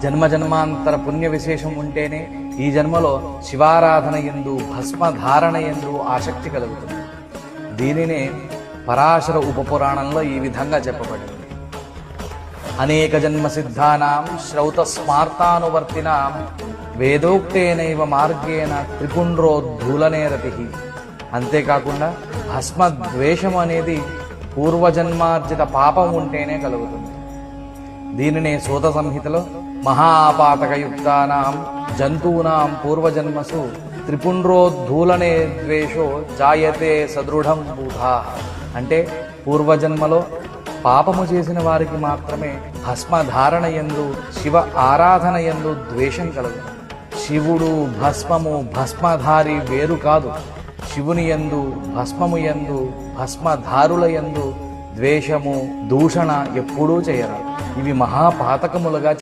జన్మాంతర పుణ్య విశేషం ఉంటేనే ఈ జన్మలో శివారాధన యందు భస్మధారణ యందు ఆసక్తి కలుగుతుంది. దీనినే పరాశర ఉపపురాణంలో ఈ విధంగా చెప్పబడింది. అనేక జన్మ సిద్ధానాం శ్రౌత స్మార్తానువర్తినాం వేదోక్తేనైవ మార్గేణ త్రిపుండ్రోద్ధూలనే రతి. అంతేకాకుండా భస్మద్వేషం అనేది పూర్వజన్మార్జిత పాపం ఉంటేనే కలుగుతుంది. దీనినే సూత సంహితలో మహాపాతకయుక్తానాం జంతూనాం పూర్వజన్మసు త్రిపుండ్రోద్ధూలనే ద్వేషో జాయతే సదృఢం బూధా. అంటే పూర్వజన్మలో పాపము చేసిన వారికి మాత్రమే భస్మధారణ యందు శివ ఆరాధన యందు ద్వేషం కలుగుతుంది. శివుడు భస్మము భస్మధారి వేరు కాదు. శివుని యందు భస్మము యందు భస్మధారుల యందు ద్వేషము దూషణ ఎప్పుడూ చేయరాదు. ఇవి మహాపాతకములుగా